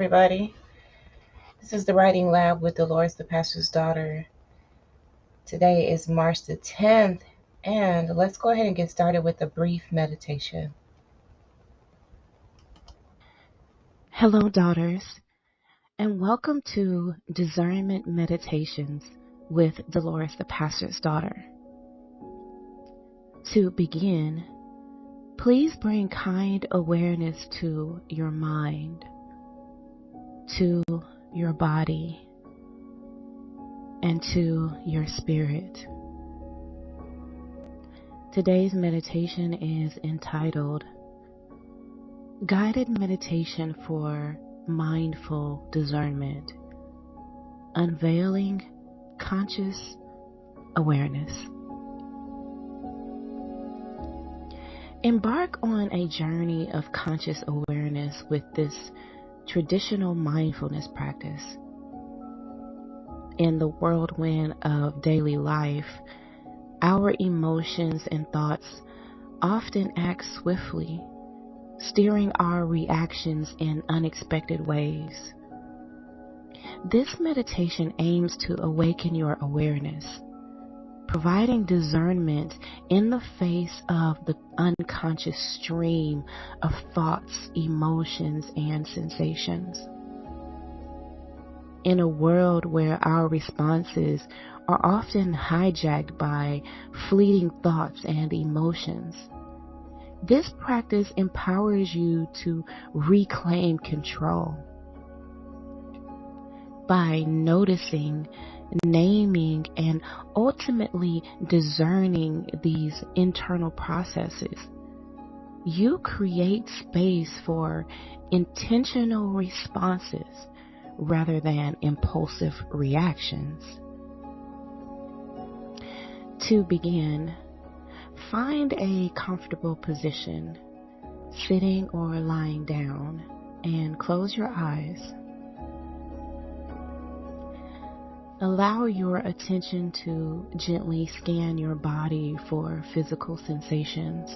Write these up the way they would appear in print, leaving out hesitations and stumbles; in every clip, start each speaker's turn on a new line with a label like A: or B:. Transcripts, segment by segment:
A: Everybody. This is the Writing Lab with Delores, the pastor's daughter. Today is March the 10th, and let's go ahead and get started with a brief meditation.
B: Hello, daughters, and welcome to Discernment Meditations with Delores, the pastor's daughter. To begin, please bring kind awareness to your mind, to your body, and to your spirit. Today's meditation is entitled Guided Meditation for Mindful Discernment, Unveiling Conscious Awareness. Embark on a journey of conscious awareness with this traditional mindfulness practice. In the whirlwind of daily life, our emotions and thoughts often act swiftly, steering our reactions in unexpected ways. This meditation aims to awaken your awareness, providing discernment in the face of the unconscious stream of thoughts, emotions, and sensations. In a world where our responses are often hijacked by fleeting thoughts and emotions, this practice empowers you to reclaim control. By noticing, naming, and ultimately discerning these internal processes, you create space for intentional responses rather than impulsive reactions. To begin, find a comfortable position, sitting or lying down, and close your eyes. Allow your attention to gently scan your body for physical sensations,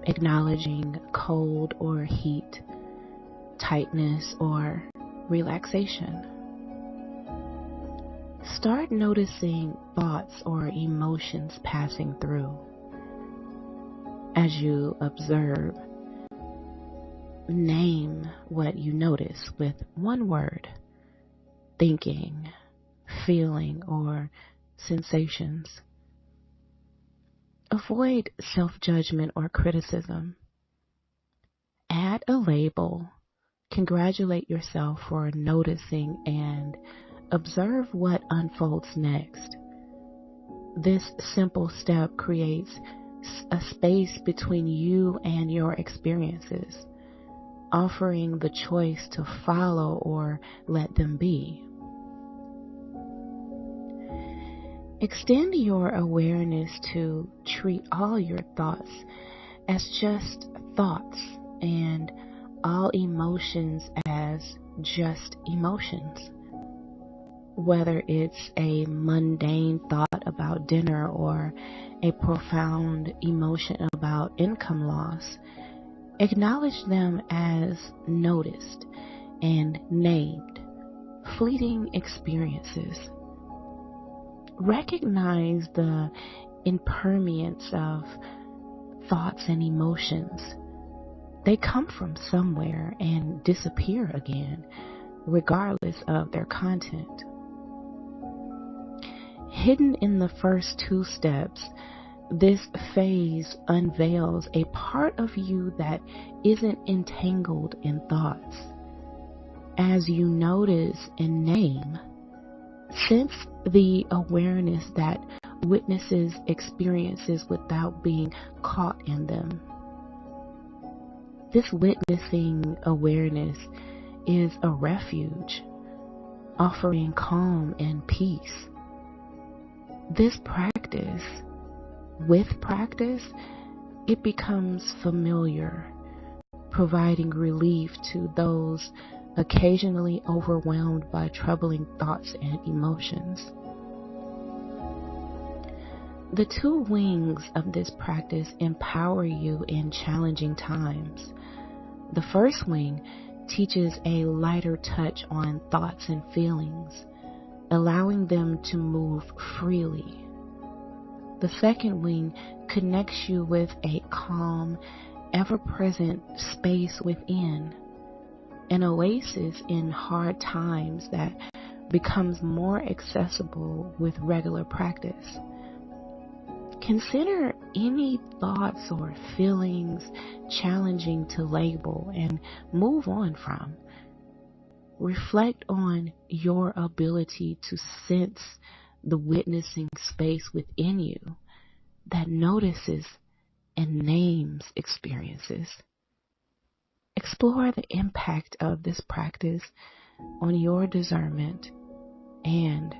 B: acknowledging cold or heat, tightness or relaxation. Start noticing thoughts or emotions passing through. As you observe, name what you notice with one word: thinking, feeling, or sensations. Avoid self-judgment or criticism. Add a label. Congratulate yourself for noticing and observe what unfolds next. This simple step creates a space between you and your experiences, offering the choice to follow or let them be. Extend your awareness to treat all your thoughts as just thoughts and all emotions as just emotions. Whether it's a mundane thought about dinner or a profound emotion about income loss, acknowledge them as noticed and named, fleeting experiences. Recognize the impermanence of thoughts and emotions. They come from somewhere and disappear again, regardless of their content. Hidden in the first two steps, this phase unveils a part of you that isn't entangled in thoughts. As you notice and name, sense the awareness that witnesses experiences without being caught in them. This witnessing awareness is a refuge, offering calm and peace. With practice, it becomes familiar, providing relief to those occasionally overwhelmed by troubling thoughts and emotions. The two wings of this practice empower you in challenging times. The first wing teaches a lighter touch on thoughts and feelings, allowing them to move freely. The second wing connects you with a calm, ever-present space within, an oasis in hard times that becomes more accessible with regular practice. Consider any thoughts or feelings challenging to label and move on from. Reflect on your ability to sense the witnessing space within you that notices and names experiences. Explore the impact of this practice on your discernment and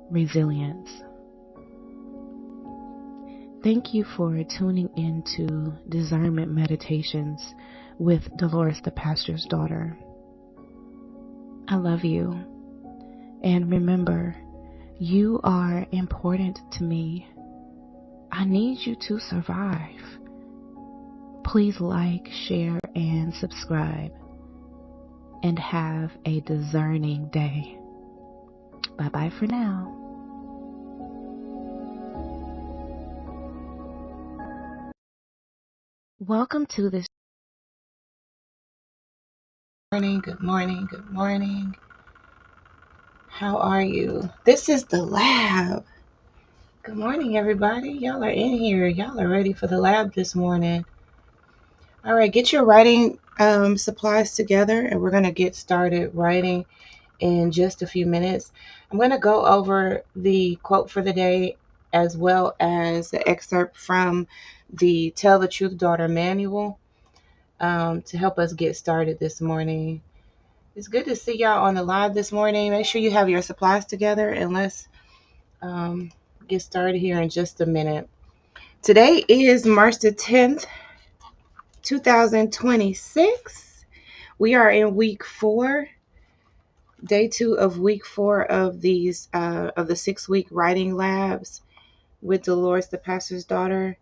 B: resilience. Thank you for tuning into Discernment Meditations with Delores, the pastor's daughter. I love you. And remember, you are important to me. I need you to survive. Please like, share, and subscribe. And have a discerning day. Bye-bye for now. Welcome to this.
A: Good morning, good morning. How are you? This is the lab. Good morning, everybody. Y'all are in here. Y'all are ready for the lab this morning. All right, get your writing supplies together, and we're going to get started writing in just a few minutes. I'm going to go over the quote for the day as well as the excerpt from the Tell the Truth Daughter manual to help us get started this morning. It's good to see y'all on the live this morning. Make sure you have your supplies together, and let's get started here in just a minute. Today is March the 10th, 2026. We are in week 4, day 2 of week 4 of the 6-week writing labs with Delores, the pastor's daughter.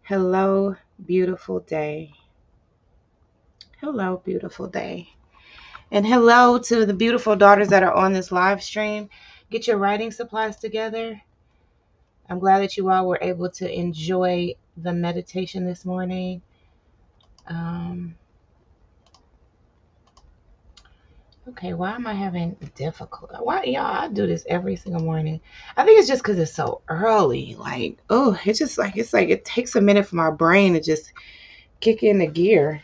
A: Hello, beautiful day. Hello, beautiful day. And hello to the beautiful daughters that are on this live stream. Get your writing supplies together. I'm glad that you all were able to enjoy the meditation this morning. Okay, why am I having difficulty? Why, y'all, I do this every single morning. I think it's just because it's so early. Like, oh, it's like it takes a minute for my brain to just kick into gear.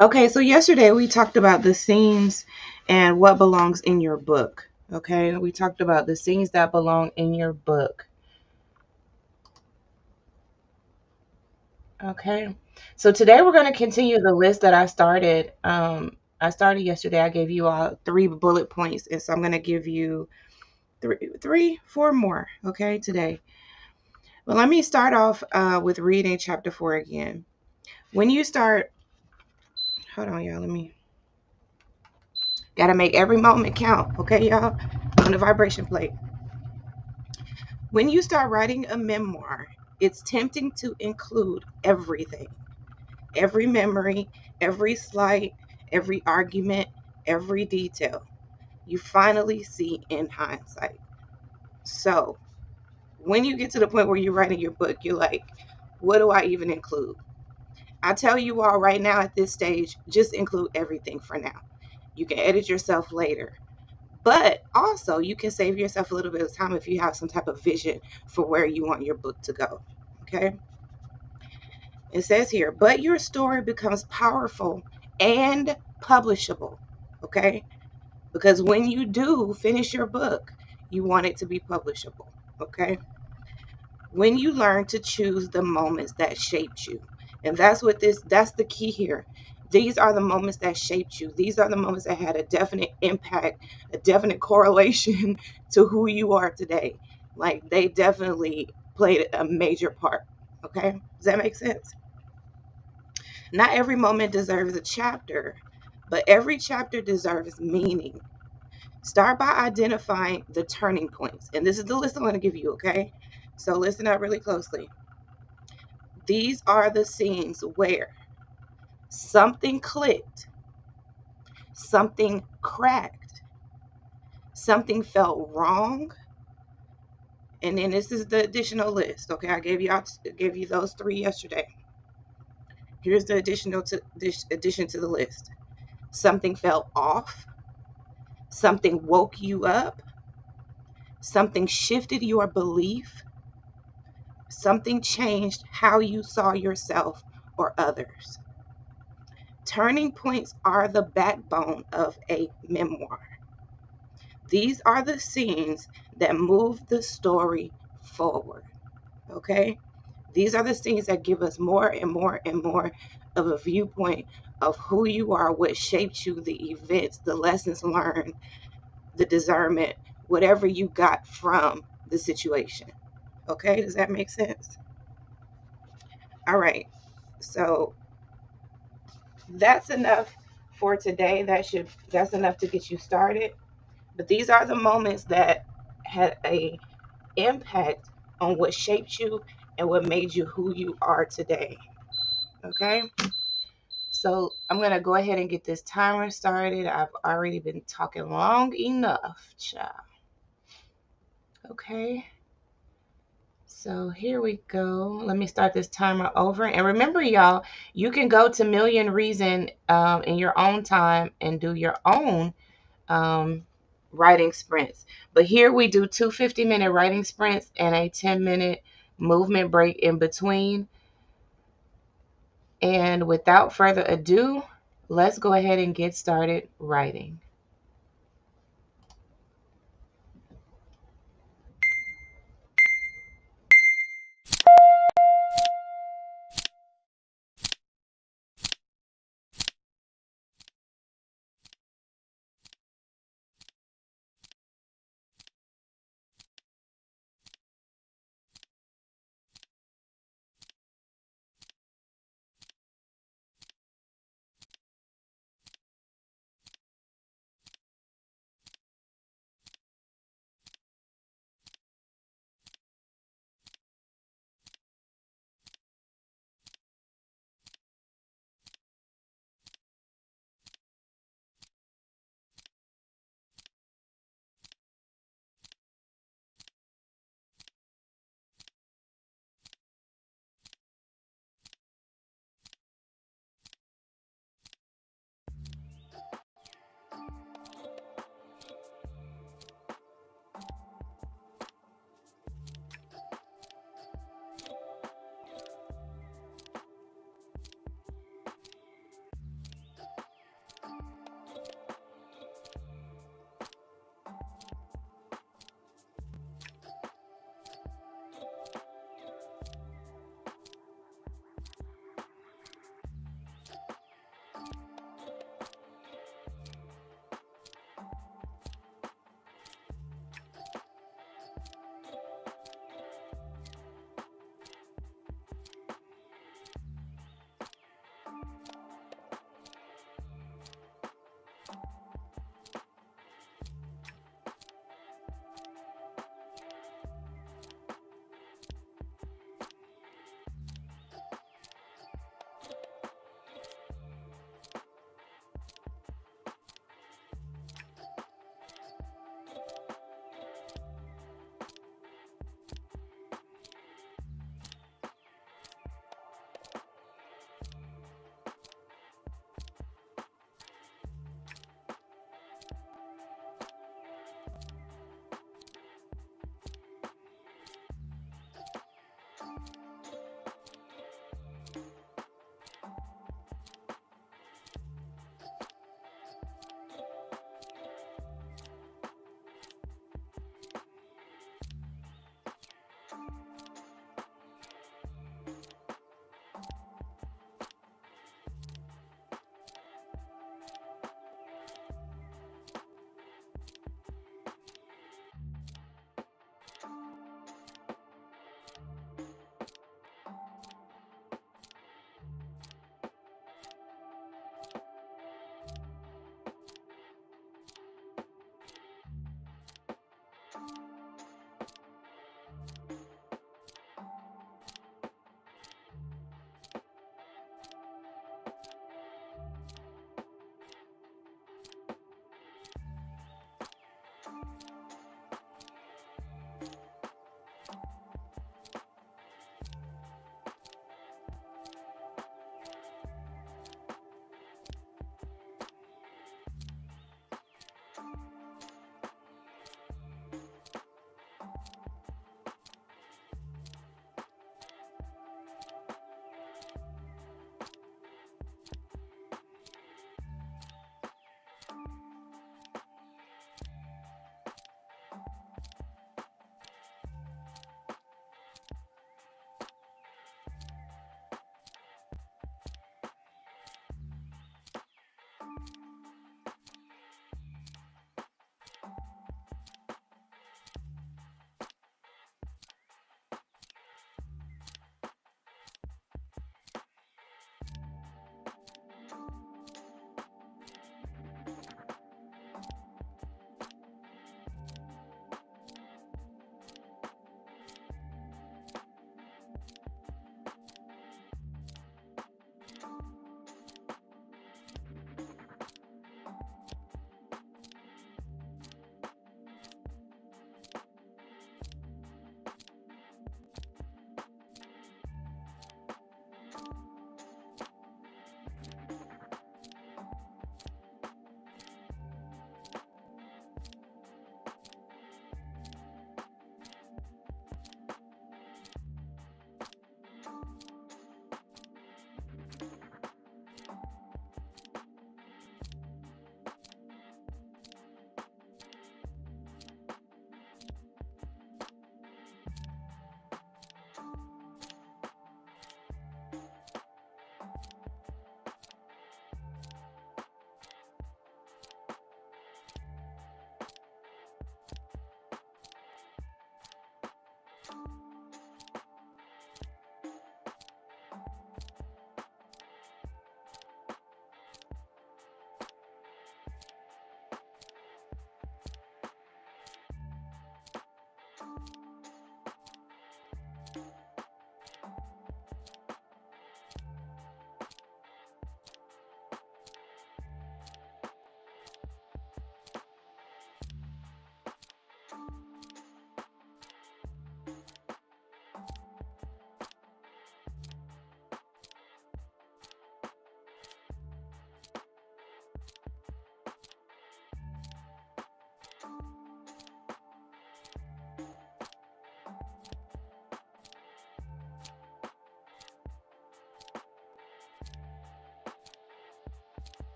A: Okay, so yesterday we talked about the scenes and what belongs in your book. Okay, we talked about the scenes that belong in your book. Okay, so today we're going to continue the list that I started. I started yesterday. I gave you all 3 bullet points, and so I'm going to give you 4 more. Okay, today. Well, let me start off with reading chapter 4 again. When you start, hold on, y'all. Gotta make every moment count. Okay, y'all, on the vibration plate. When you start writing a memoir, it's tempting to include everything. Every memory, every slight, every argument, every detail you finally see in hindsight. So when you get to the point where you're writing your book, you're like, what do I even include? I tell you all right now at this stage, just include everything for now. You can edit yourself later. But also you can save yourself a little bit of time if you have some type of vision for where you want your book to go. Okay? It says here, but your story becomes powerful and publishable. Okay? Because when you do finish your book, you want it to be publishable. Okay? When you learn to choose the moments that shaped you. And that's the key here. These are the moments that shaped you. These are the moments that had a definite impact, a definite correlation to who you are today. Like, they definitely played a major part. Okay? Does that make sense? Not every moment deserves a chapter, but every chapter deserves meaning. Start by identifying the turning points. And this is the list I'm going to give you, okay? So listen up really closely. These are the scenes where Something clicked, something cracked, something felt wrong. And then this is the additional list. Okay, I gave you those three yesterday. Here's the addition to the list. Something fell off, something woke you up, something shifted your belief, something changed how you saw yourself or others. Turning points are the backbone of a memoir. These are the scenes that move the story forward. Okay? These are the scenes that give us more and more and more of a viewpoint of who you are, what shaped you, the events, the lessons learned, the discernment, whatever you got from the situation. Okay? Does that make sense? All right. So that's enough for today. That's enough to get you started. But these are the moments that had a impact on what shaped you and what made you who you are today. Okay? So I'm gonna go ahead and get this timer started. I've already been talking long enough, child. Okay. So here we go. Let me start this timer over. And remember, y'all, you can go to Million Reason in your own time and do your own writing sprints. But here we do two 50-minute writing sprints and a 10-minute movement break in between. And without further ado, let's go ahead and get started writing.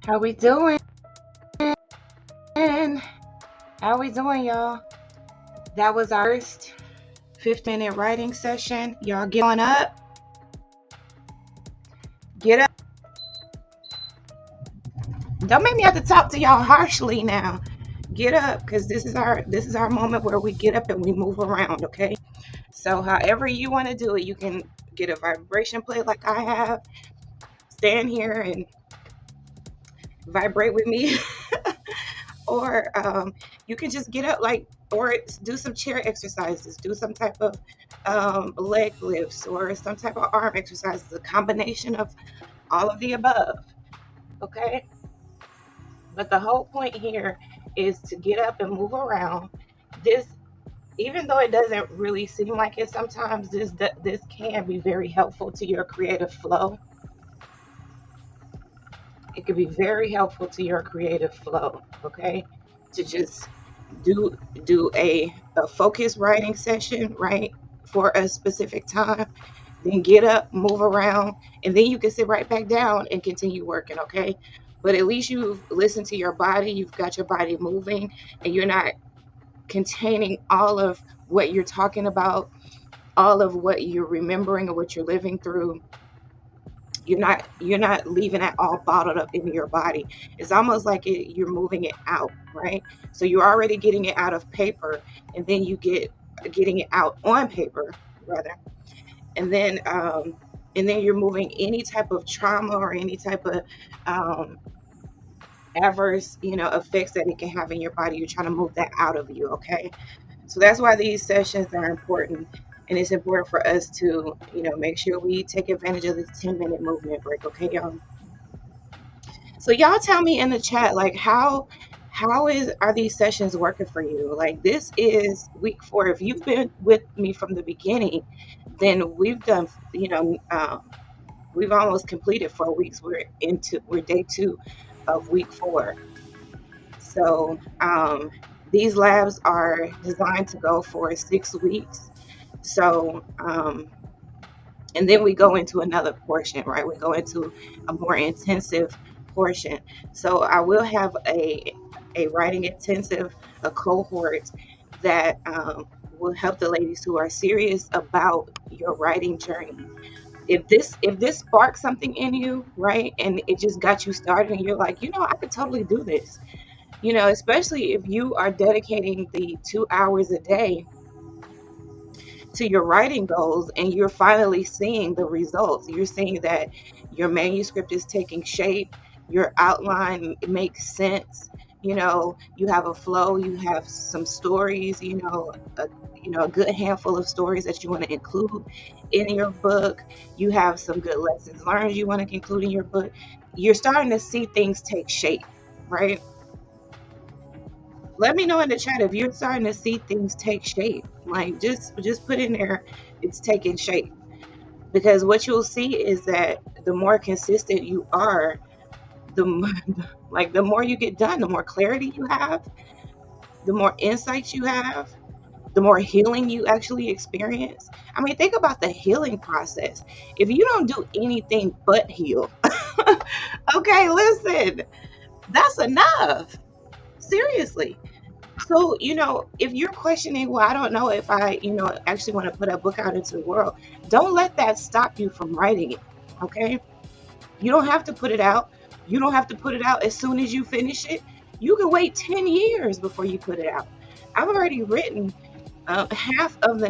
A: How we doing? How we doing, y'all? That was our first 15-minute writing session. Y'all get on up. Get up. Don't make me have to talk to y'all harshly now. Get up, because this is our moment where we get up and we move around, okay? So however you want to do it, you can get a vibration plate like I have. Stand here and vibrate with me. Or you can just get up, or do some chair exercises, do some type of leg lifts, or some type of arm exercises, a combination of all of the above, okay? But the whole point here is to get up and move around. This, even though it doesn't really seem like it sometimes, this can be very helpful to your creative flow. It could be very helpful to your creative flow, okay? To just do a focused writing session, right, for a specific time, then get up, move around, and then you can sit right back down and continue working, okay? But at least you've listened to your body, you've got your body moving, and you're not containing all of what you're talking about, all of what you're remembering or what you're living through. You're not leaving it all bottled up in your body. It's almost like you're moving it out, right? So you're already getting it out of paper, and then you getting it out on paper rather, and then you're moving any type of trauma or any type of adverse effects that it can have in your body. You're trying to move that out of you, okay? So that's why these sessions are important. And it's important for us to, make sure we take advantage of this 10-minute movement break, okay, y'all? So y'all tell me in the chat, like, how are these sessions working for you? Like, this is week 4. If you've been with me from the beginning, then we've done, we've almost completed 4 weeks. We're day 2 of week 4. So these labs are designed to go for 6 weeks. So, and then we go into another portion, right? We go into a more intensive portion. So I will have a writing intensive, a cohort that will help the ladies who are serious about your writing journey. If this sparks something in you, right, and it just got you started, and you're like, I could totally do this, especially if you are dedicating the 2 hours a day to your writing goals, and you're finally seeing the results. You're seeing that your manuscript is taking shape, your outline makes sense, you have a flow, you have some stories, a good handful of stories that you want to include in your book. You have some good lessons learned you want to include in your book. You're starting to see things take shape, right? Let me know in the chat if you're starting to see things take shape. Like, just put in there, it's taking shape. Because what you'll see is that the more consistent you are, the more you get done, the more clarity you have, the more insights you have, the more healing you actually experience. I mean, think about the healing process. If you don't do anything but heal, okay, listen, that's enough. Seriously. So, if you're questioning, well, I don't know if I, actually want to put a book out into the world, don't let that stop you from writing it, okay? You don't have to put it out. You don't have to put it out as soon as you finish it. You can wait 10 years before you put it out. I've already written half of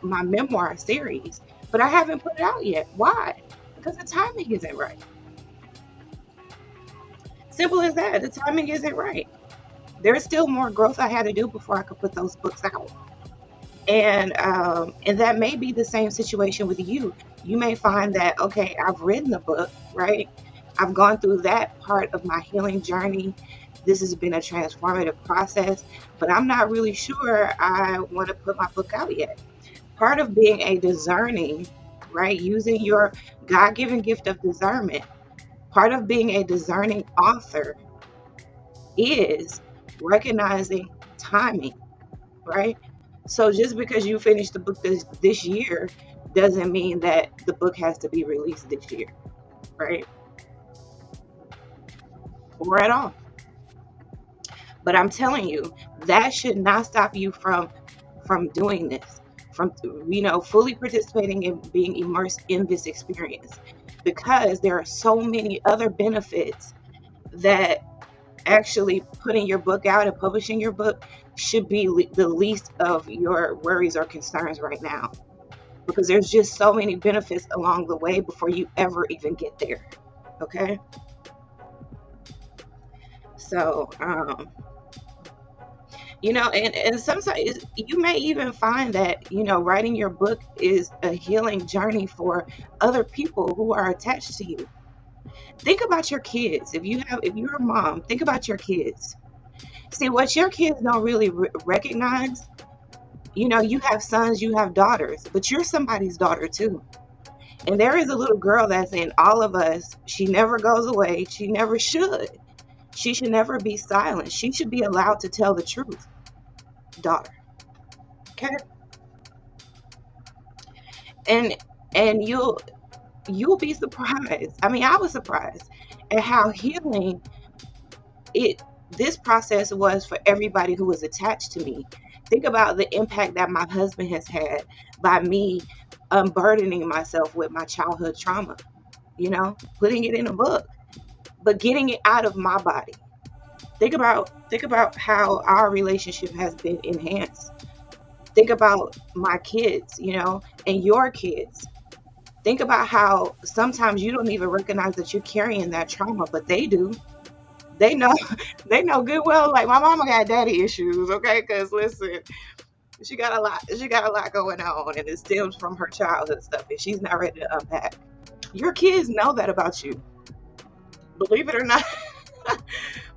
A: my memoir series, but I haven't put it out yet. Why? Because the timing isn't right. Simple as that. The timing isn't right. There's still more growth I had to do before I could put those books out. And that may be the same situation with you. You may find that, okay, I've written the book, right? I've gone through that part of my healing journey. This has been a transformative process, but I'm not really sure I want to put my book out yet. Part of being a discerning, right, using your God-given gift of discernment, part of being a discerning author is recognizing timing, right? So just because you finished the book this year doesn't mean that the book has to be released this year, right? or at all. But I'm telling you, that should not stop you from doing this, from fully participating and being immersed in this experience, because there are so many other benefits that actually putting your book out and publishing your book should be the least of your worries or concerns right now, because there's just so many benefits along the way before you ever even get there. Okay. So and sometimes you may even find that writing your book is a healing journey for other people who are attached to you. Think about your kids. If you're a mom, think about your kids. See, what your kids don't really recognize, you have sons, you have daughters, but you're somebody's daughter too. And there is a little girl that's in all of us. She never goes away. She never should. She should never be silent. She should be allowed to tell the truth, daughter. Okay? And you'll be surprised. I mean, I was surprised at how healing this process was for everybody who was attached to me. Think about the impact that my husband has had by me unburdening myself with my childhood trauma, putting it in a book, but getting it out of my body. Think about how our relationship has been enhanced. Think about my kids, and your kids. Think about how sometimes you don't even recognize that you're carrying that trauma, but they do. They know, they know good well. Like, my mama got daddy issues, okay? Because listen, she got a lot going on, and it stems from her childhood stuff, and she's not ready to unpack. Your kids know that about you. Believe it or not.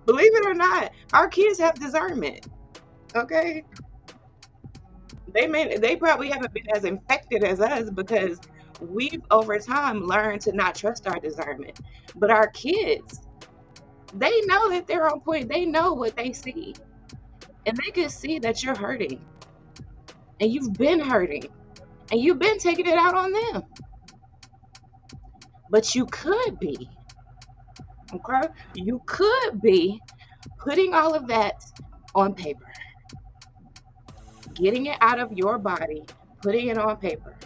A: Believe it or not, our kids have discernment. Okay? They probably haven't been as infected as us, because we've over time learned to not trust our discernment. But our kids, they know that they're on point. They know what they see. And they can see that you're hurting. And you've been hurting. And you've been taking it out on them. But you could be. Okay? You could be putting all of that on paper. Getting it out of your body, putting it on paper.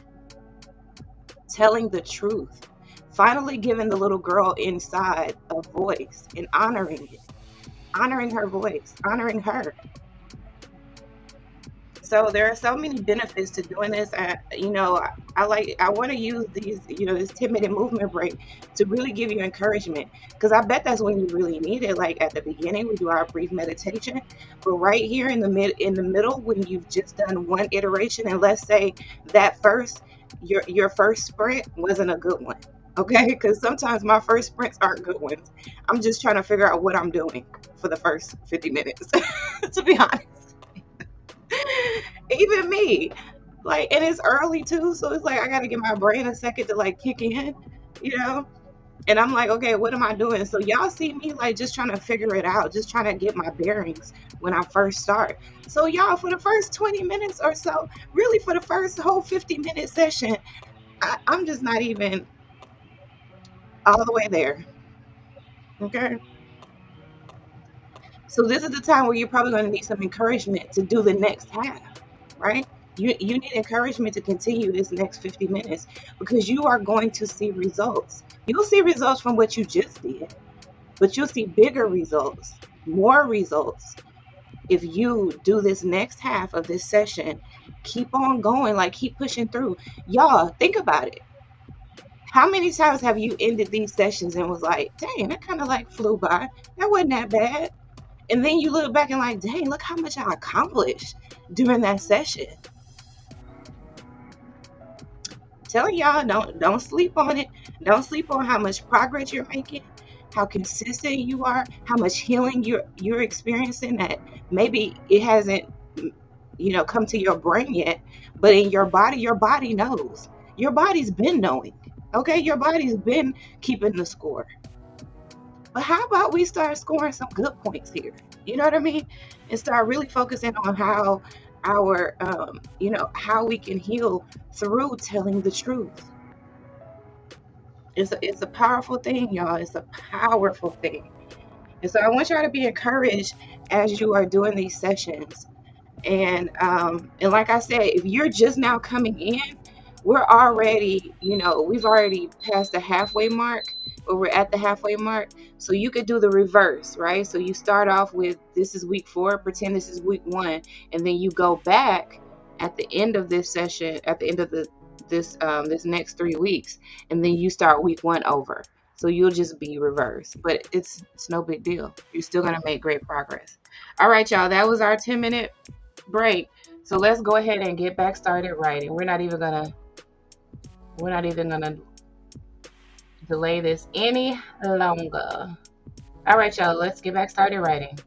A: Telling the truth. Finally giving the little girl inside a voice and honoring it. Honoring her voice. Honoring her. So there are so many benefits to doing this. I want to use this 10-minute movement break to really give you encouragement, because I bet that's when you really need it. Like at the beginning, we do our brief meditation, but right here in the middle, when you've just done one iteration, and let's say that your first sprint wasn't a good one, okay? Because sometimes my first sprints aren't good ones. I'm just trying to figure out what I'm doing for the first 50 minutes, to be honest. Even me, like, and it's early too, so it's like I gotta give my brain a second to like kick in, you know. And I'm like, okay, what am I doing? So y'all see me like just trying to figure it out, just trying to get my bearings when I first start. So y'all, for the first 20 minutes or so, really for the first whole 50-minute session, I'm just not even all the way there. Okay. So this is the time where you're probably going to need some encouragement to do the next half, right? You need encouragement to continue this next 50 minutes, because you are going to see results. You'll see results from what you just did, but you'll see bigger results, more results, if you do this next half of this session. Keep on going, like keep pushing through. Y'all, think about it. How many times have you ended these sessions and was like, dang, that kind of like flew by. That wasn't that bad. And then you look back and like, dang, look how much I accomplished during that session. Telling y'all, don't sleep on it. Don't sleep on how much progress you're making, how consistent you are, how much healing you're experiencing, that maybe it hasn't come to your brain yet, but in your body knows. Your body's been knowing. Okay, your body's been keeping the score. But how about we start scoring some good points here? You know what I mean? And start really focusing on how our how we can heal through telling the truth. It's a powerful thing, y'all. It's a powerful thing. And so I want y'all to be encouraged as you are doing these sessions. And like I said, if you're just now coming in, we're already, we've already passed the halfway mark, or we're at the halfway mark. So you could do the reverse, right? So you start off with, this is week 4, pretend this is week 1, and then you go back at the end of this session, at the end of this next 3 weeks, and then you start week 1 over. So you'll just be reversed, but it's no big deal. You're still gonna make great progress. All right, y'all. That was our 10-minute break. So let's go ahead and get back started writing. We're not even gonna delay this any longer. All right, y'all, let's get back started writing.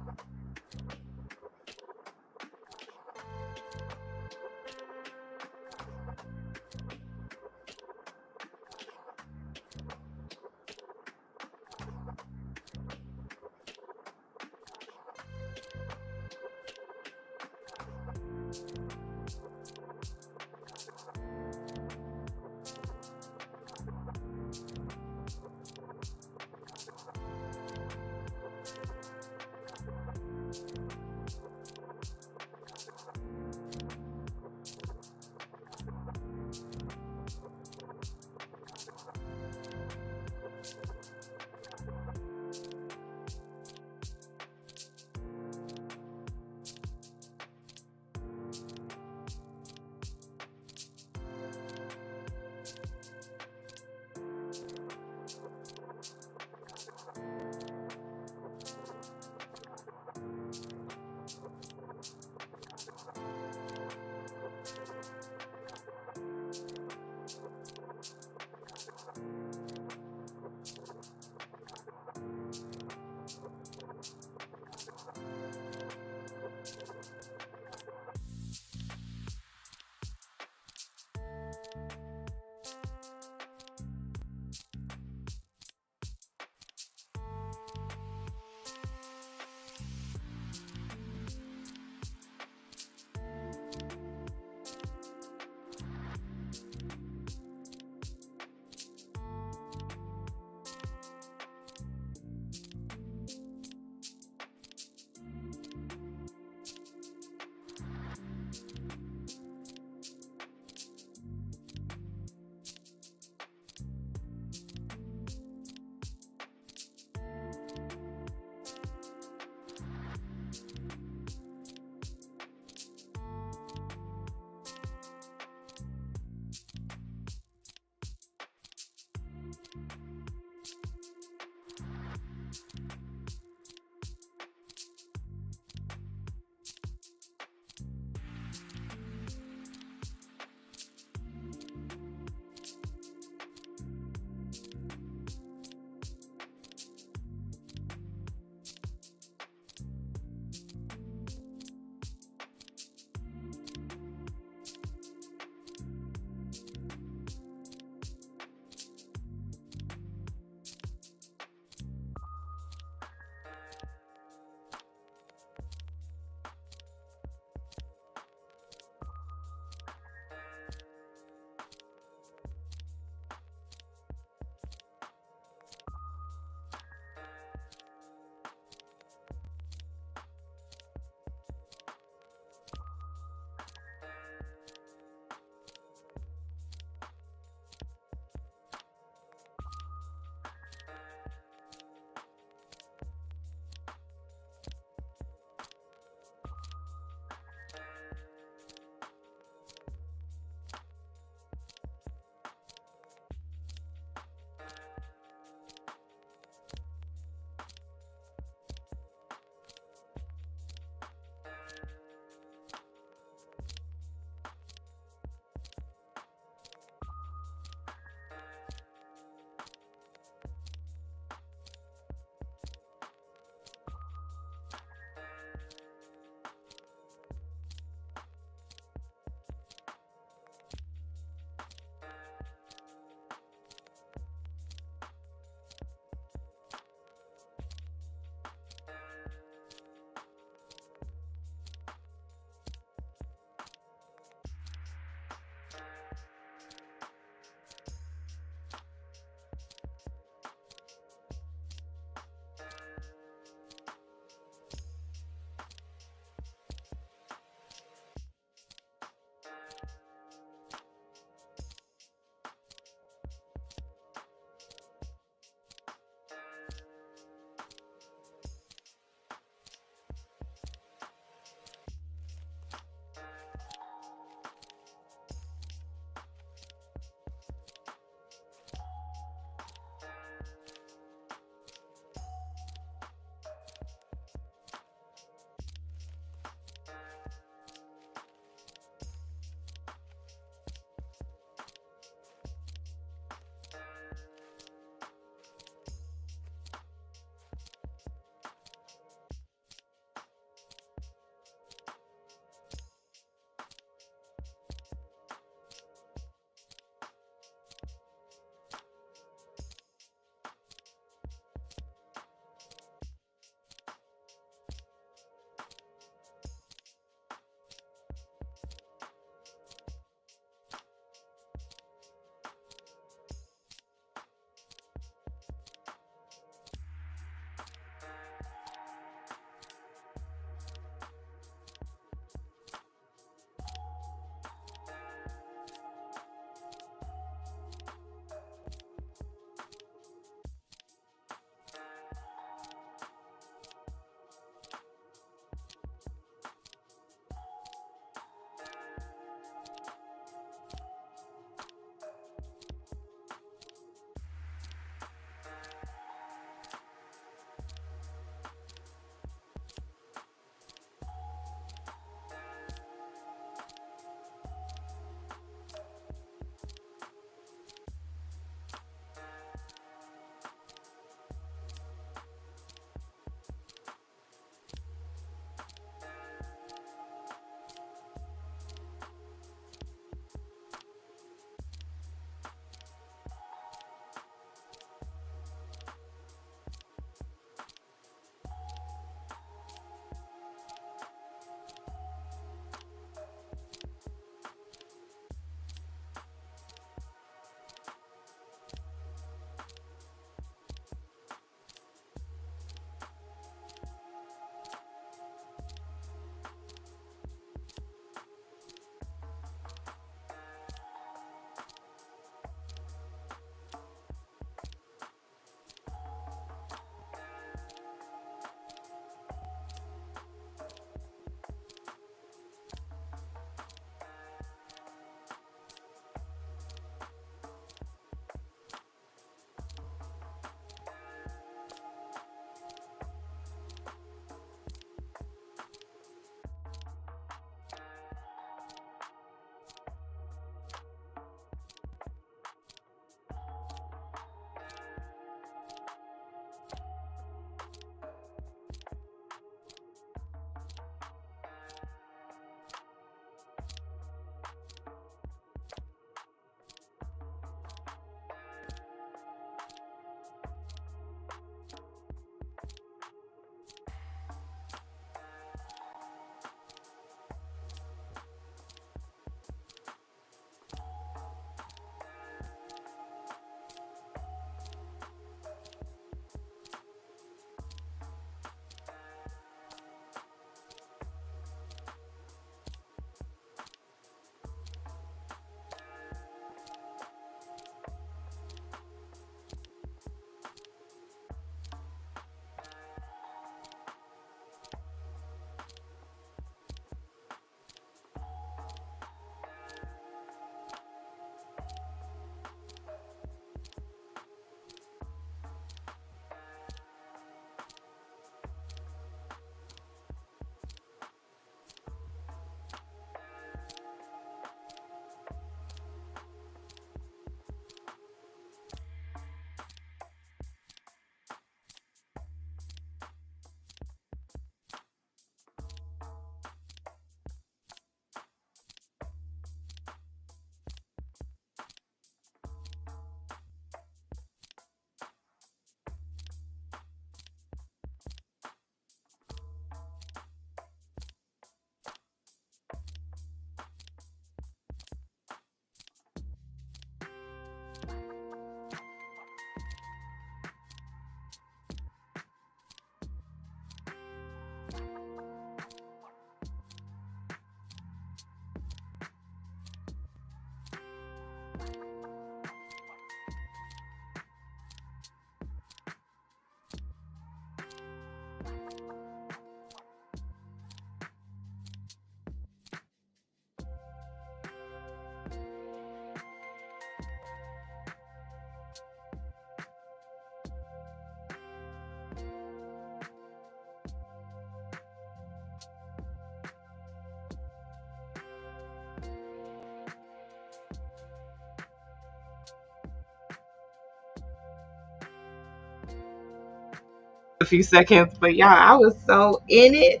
A: few seconds, but y'all, I was so in it.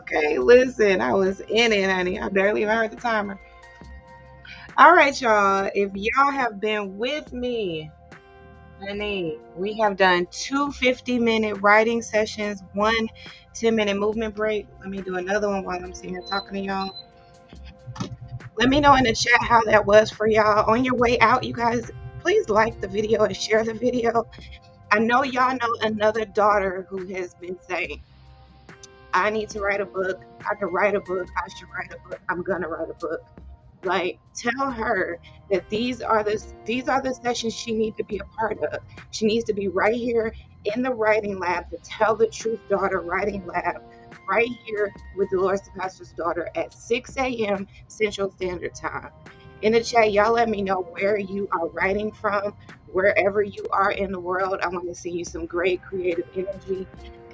A: Okay, listen, I was in it, honey. I barely even heard the timer. All right, y'all. If y'all have been with me, honey, we have done two 50-minute writing sessions, one 10-minute movement break. Let me do another one while I'm sitting here talking to y'all. Let me know in the chat how that was for y'all. On your way out, you guys, please like the video and share the video. I know y'all know another daughter who has been saying, I need to write a book. I can write a book. I should write a book. I'm gonna write a book. Like, tell her that these are the sessions she needs to be a part of. She needs to be right here in the writing lab, the Tell the Truth Daughter writing lab, right here with Delores the Pastor's daughter at 6 a.m. Central Standard Time. In the chat, y'all let me know where you are writing from, wherever you are in the world. I want to see you some great creative energy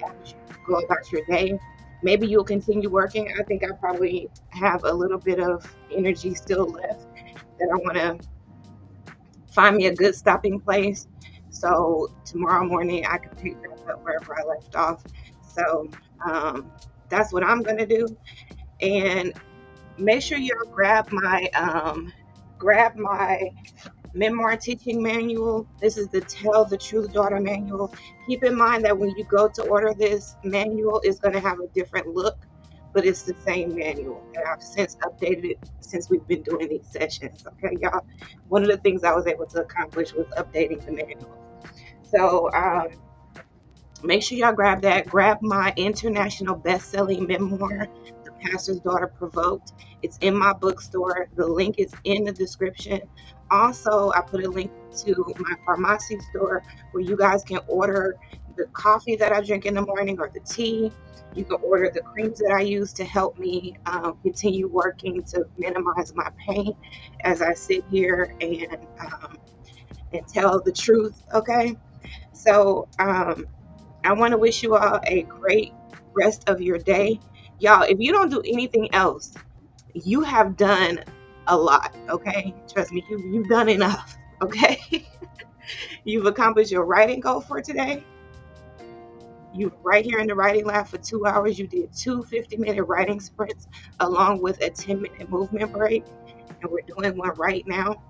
A: as you go about your day. Maybe you'll continue working. I think I probably have a little bit of energy still left that I want to find me a good stopping place. So tomorrow morning I can pick back up wherever I left off. So that's what I'm going to do. And make sure y'all grab my memoir teaching manual. This is the Tell the Truth Daughter manual. Keep in mind that when you go to order this manual, it's going to have a different look, but it's the same manual. And I've since updated it since we've been doing these sessions. Okay, y'all. One of the things I was able to accomplish was updating the manual. So make sure y'all grab that. Grab my international best-selling memoir, The Pastor's Daughter Provoked. It's in my bookstore. The link is in the description. Also, I put a link to my pharmacy store where you guys can order the coffee that I drink in the morning or the tea. You can order the creams that I use to help me continue working to minimize my pain as I sit here and tell the truth. Okay, so I want to wish you all a great rest of your day. Y'all, if you don't do anything else, you have done a lot, okay? Trust me, you've done enough, okay? You've accomplished your writing goal for today. You were right here in the writing lab for 2 hours. You did two 50-minute writing sprints along with a 10-minute movement break, and we're doing one right now.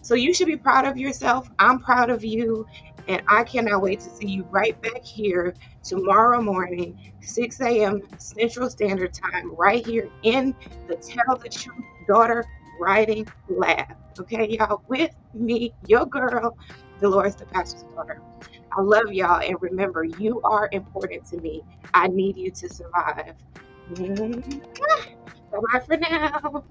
A: So you should be proud of yourself. I'm proud of you. And I cannot wait to see you right back here tomorrow morning, 6 a.m. Central Standard Time, right here in the Tell the Truth Daughter Writing Lab. Okay, y'all, with me, your girl, Delores the Pastor's daughter. I love y'all. And remember, you are important to me. I need you to survive. Bye-bye for now.